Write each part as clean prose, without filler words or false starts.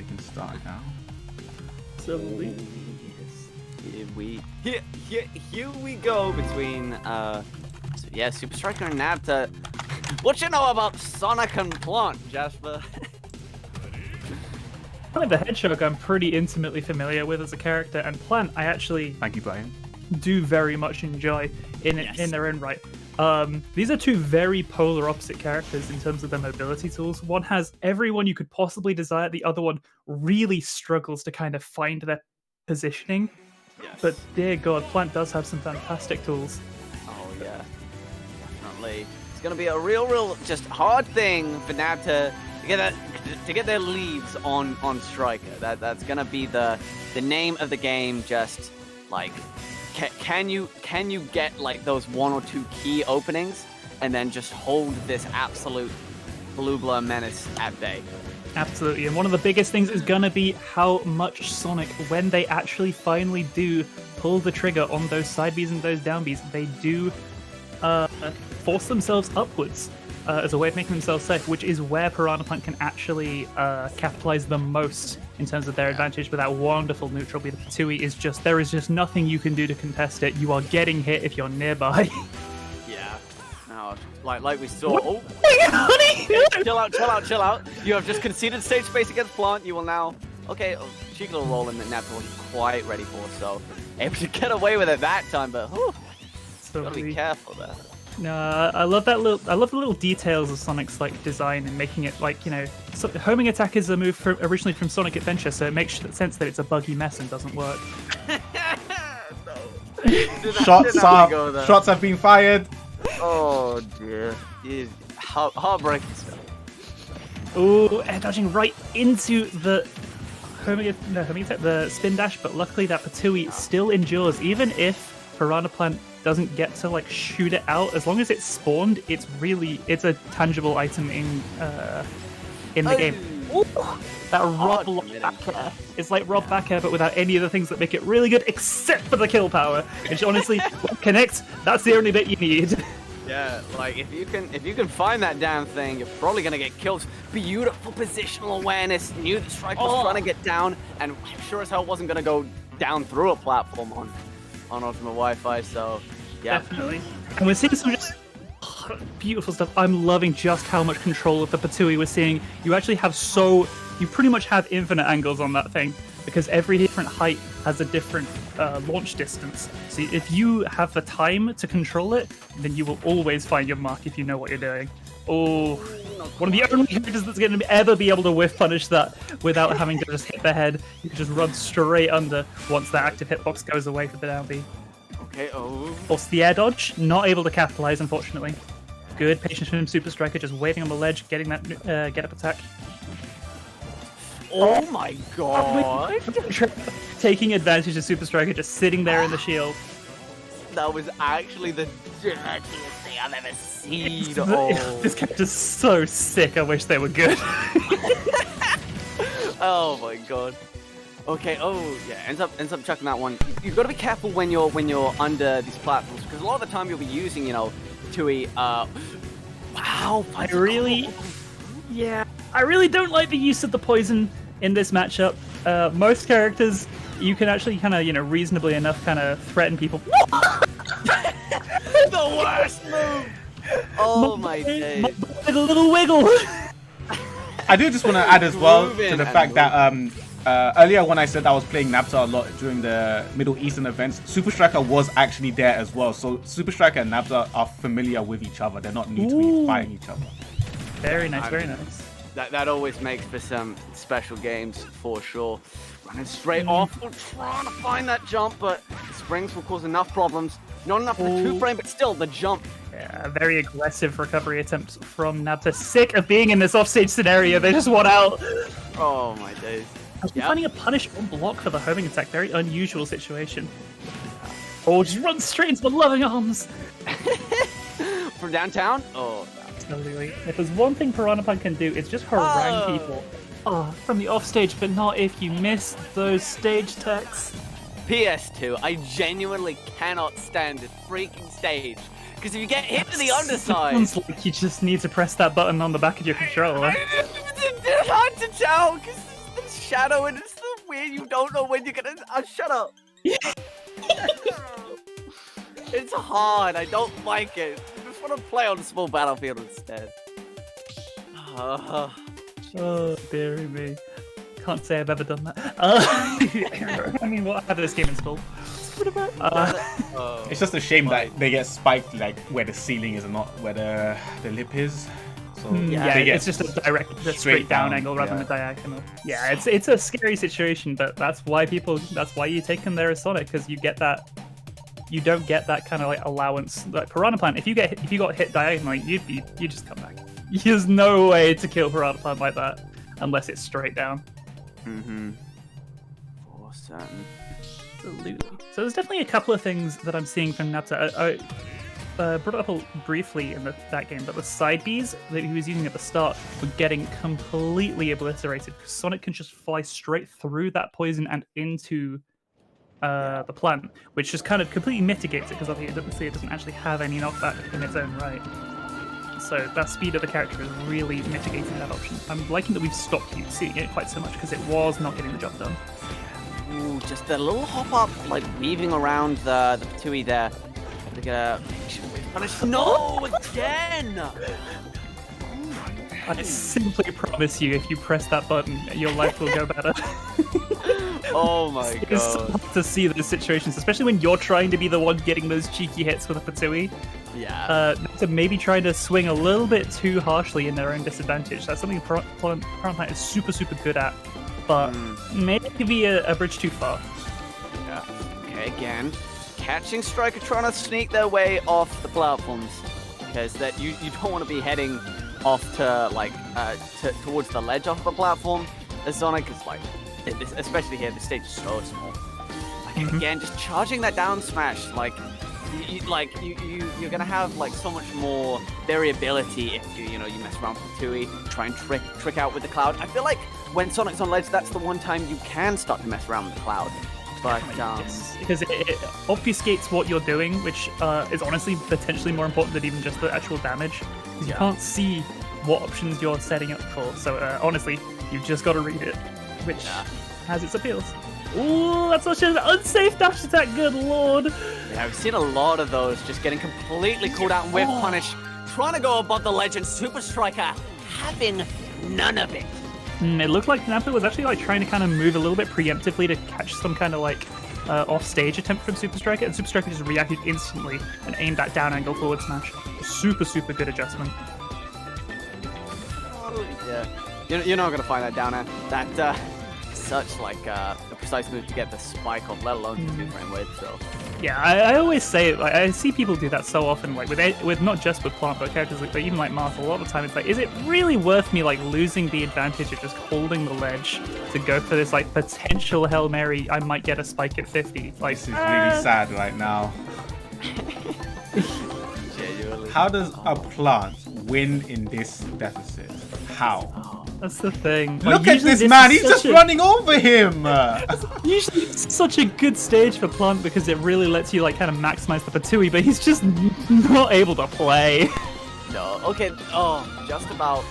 they can start now. Absolutely. Here we go between SuperStriker and Nabtah. What you know about Sonic and Plant, Jasper? Sonic the Hedgehog I'm pretty intimately familiar with as a character, and Plant I actually Thank you, Brian. do very much enjoy in their own right. These are two very polar opposite characters in terms of their mobility tools. One has everyone you could possibly desire, the other one really struggles to kind of find their positioning. Yes. But dear God, Plant does have some fantastic tools. Oh yeah, definitely. It's gonna be a real just hard thing for Nabtah to get their leads on Striker. That's gonna be the name of the game. Just like, can you get like those one or two key openings and then just hold this absolute blue blur menace at bay? Absolutely, and one of the biggest things is gonna be how much Sonic, when they actually finally do pull the trigger on those side Bs and those down Bs, they do force themselves upwards as a way of making themselves safe, which is where Pirahna Plant can actually capitalize the most in terms of their advantage with that wonderful neutral B. The Patui is just, there is just nothing you can do to contest it. You are getting hit if you're nearby. Yeah. No, like we saw. Oh, Honey! chill out. You have just conceded stage space against Plant. You will now. Okay, cheeky little roll in that Nabtah wasn't quite ready for, so able to get away with it that time, but gotta be careful there. No, I love that little. I love the little details of Sonic's like design and making it like, you know, homing attack is a move originally from Sonic Adventure, so it makes sense that it's a buggy mess and doesn't work. Shots have been fired. Oh dear, heartbreaking stuff. Ooh, air dodging right into the homing attack, the spin dash, but luckily that Patui still endures, even if Pirahna Plant doesn't get to like shoot it out. As long as it's spawned, it's a tangible item in the game. Ooh, that Rob back air. It's like Rob back air, but without any of the things that make it really good, except for the kill power. Which honestly, connect. That's the only bit you need. Yeah, like if you can find that damn thing, you're probably gonna get killed. Beautiful positional awareness. Knew that Striker was trying to get down, and sure as hell wasn't gonna go down through a platform on Ultimate Wi-Fi. So yeah, definitely. And we're seeing some just beautiful stuff. I'm loving just how much control of the Patui we're seeing. You actually have you pretty much have infinite angles on that thing, because every different height has a different launch distance. So if you have the time to control it, then you will always find your mark if you know what you're doing. Oh, one of the only characters that's going to ever be able to whiff punish that without having to just hit the head. You can just run straight under once that active hitbox goes away for the down B. Okay, Also the air dodge, not able to capitalize, unfortunately. Good patience from SuperStriker, just waiting on the ledge, getting that get up attack. Oh my god! Taking advantage of SuperStriker, just sitting there in the shield. That was actually the dirtiest thing I've ever seen. This character's so sick, I wish they were good. Oh my god. Okay, ends up chucking that one. You've got to be careful when you're under these platforms, because a lot of the time you'll be using, you know, Tui. Wow, I really don't like the use of the poison in this matchup. Most characters, you can actually kind of, you know, reasonably enough kind of threaten people. The worst move! Oh my days. With a little wiggle. I do just want to add as well to the fact that earlier when I said I was playing Nabtah a lot during the Middle Eastern events, SuperStriker was actually there as well. So SuperStriker and Nabtah are familiar with each other. They're not new to be fighting each other. Very nice, very nice. That always makes for some special games for sure. Running straight off, trying to find that jump, but the springs will cause enough problems. Not enough for the 2-frame, but still the jump. Yeah, very aggressive recovery attempts from Nabtah. Sick of being in this offstage scenario, they just want out. Oh my days. Finding a punish on block for the homing attack, very unusual situation. Oh, just run straight into the loving arms. From downtown? Oh. Absolutely. If there's one thing Pirahna Plant can do, it's just harangue people. Oh, from the offstage, but not if you miss those stage techs. PS2, I genuinely cannot stand this freaking stage. Because if you get hit to the underside... Sounds like you just need to press that button on the back of your controller. It's hard to tell, because the shadow, and it's so weird. You don't know when you're gonna. Shut up. It's hard. I don't like it. I just want to play on a small battlefield instead. Oh, dearie me. Can't say I've ever done that. I mean, what? I have this game installed. It's just a shame that they get spiked like where the ceiling is and not where the lip is. So yeah, they get it's just a direct, straight down angle rather than a diagonal. Yeah, it's a scary situation, but that's why you take them there as Sonic, because you get that. You don't get that kind of like allowance. Like Pirahna Plant, if you got hit diagonally, you just come back. There's no way to kill Pirahna Plant like that unless it's straight down. Mm-hmm. For certain. Absolutely. So there's definitely a couple of things that I'm seeing from Nabtah. I brought it up briefly in that game, but the side Bs that he was using at the start were getting completely obliterated because Sonic can just fly straight through that poison and into the plant, which just kind of completely mitigates it because obviously it doesn't actually have any knockback in its own right. So that speed of the character is really mitigating that option. I'm liking that we've stopped seeing it quite so much because it was not getting the job done. Ooh, just a little hop up, like weaving around the Patui there. They're gonna punish. No, again! I simply promise you, if you press that button, your life will go better. Oh my god. It's so hard to see those situations, especially when you're trying to be the one getting those cheeky hits with a Patui. Yeah. To maybe trying to swing a little bit too harshly in their own disadvantage. That's something Pirahna Plant is super good at, but maybe a bridge too far. Yeah. Okay, again, catching Striker trying to sneak their way off the platforms, because that you don't want to be heading off to like towards the ledge off the platform. As Sonic is like, especially here, the stage is so small. Like, again, just charging that down smash, like. You're gonna have like so much more variability if you mess around with Tui, try and trick out with the cloud. I feel like when Sonic's on ledge, that's the one time you can start to mess around with the cloud. But yes, because it obfuscates what you're doing, which is honestly potentially more important than even just the actual damage. Because you can't see what options you're setting up for. So honestly, you've just got to read it, which has its appeals. Ooh, that's such an unsafe dash attack, good lord! Yeah, we've seen a lot of those just getting completely cooled out and whip punish, trying to go above the ledge, and SuperStriker having none of it. It looked like Nabtah was actually like trying to kind of move a little bit preemptively to catch some kind of like off-stage attempt from SuperStriker, and SuperStriker just reacted instantly and aimed that down angle forward smash. Super good adjustment. Yeah, you're not gonna find that down air. That such like a precise move to get the spike off, let alone to frame width. So yeah, I always say, like, I see people do that so often, like with not just with Plant, but characters like even like Marth. A lot of the time, it's like, is it really worth me like losing the advantage of just holding the ledge to go for this like potential Hail Mary? I might get a spike at 50. Like, this is really sad right now. How does a Plant win in this deficit? How? That's the thing. Look at this man, he's just running over him! Usually it's such a good stage for Plant because it really lets you like kind of maximize the Patui, but he's just not able to play. No, okay, just about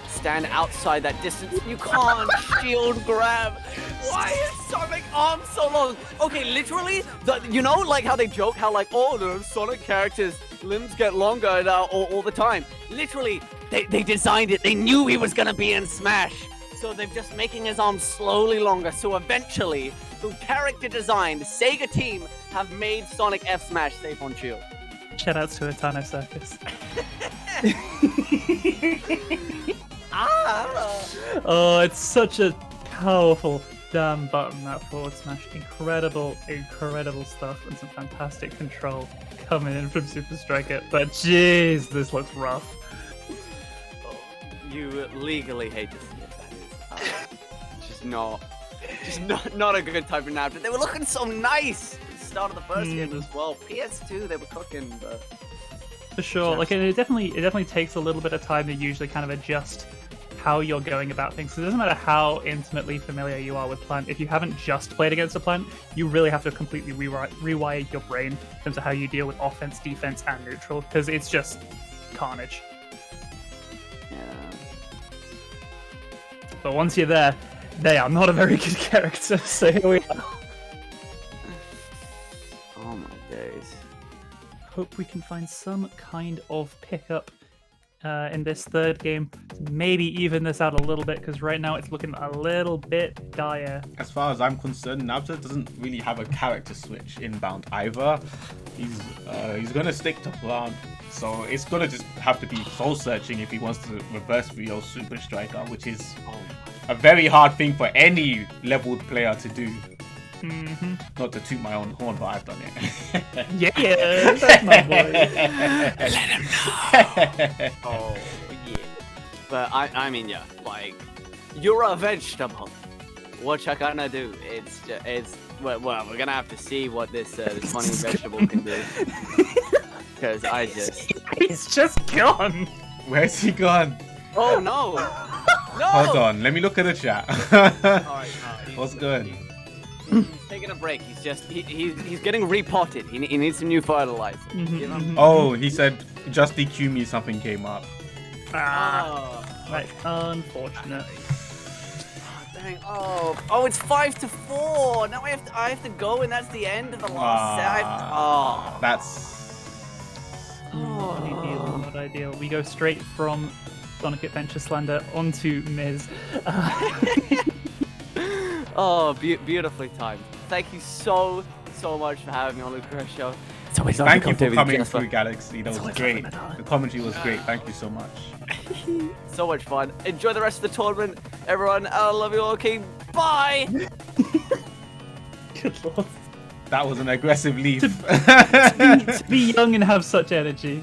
stand outside that distance. You can't shield grab. Why is Sonic arms so long? Okay, literally, like how they joke how like, oh, the Sonic characters' limbs get longer all the time. Literally, they designed it. They knew he was gonna be in Smash, so they're just making his arms slowly longer. So eventually, through character design, the Sega team have made Sonic F Smash safe on shield. Shoutouts to Etano Circus. Oh, it's such a powerful damn button, that forward smash. Incredible stuff and some fantastic control coming in from SuperStriker. But jeez, this looks rough. You legally hate to see it, that is. Just not a good time for Nabtah. They were looking so nice at the start of the first game as well. PS2, they were cooking, but... For sure, like it definitely takes a little bit of time to usually kind of adjust how you're going about things. So it doesn't matter how intimately familiar you are with Plant. If you haven't just played against a Plant, you really have to completely rewire your brain in terms of how you deal with offense, defense, and neutral, because it's just carnage. Yeah. But once you're there, They are not a very good character, so here we are. Oh my days. Hope we can find some kind of pickup in this third game. Maybe even this out a little bit, because right now it's looking a little bit dire. As far as I'm concerned, Nabtah doesn't really have a character switch inbound either. He's gonna stick to plant, so it's gonna just have to be soul searching if he wants to reverse 3-0 SuperStriker, which is a very hard thing for any leveled player to do. Not to toot my own horn, but I've done it. Yeah, that's my boy. Let him know. Oh yeah. But I mean, yeah, like you're a vegetable. What you gonna do? It's well, we're gonna have to see what this funny vegetable can do. Because he's just gone. Where's he gone? Oh no! No! Hold on, let me look at the chat. Alright, What's good? He's taking a break. He's just he's getting repotted. He needs some new fertilizer. Oh, he said just DQ me. Something came up. Right, unfortunate. Dang. Oh, it's 5-4. Now I have to go, and that's the end of the last set. That's Not ideal. We go straight from Sonic Adventure Slander onto Miz. Oh, beautifully timed. Thank you so much for having me on the Chris Show. It's always Thank you for coming through, Galaxy. That was great. The commentary was great. Thank you so much. So much fun. Enjoy the rest of the tournament, everyone. I love you all, King. Bye. Good lord. That was an aggressive leaf. To be young and have such energy.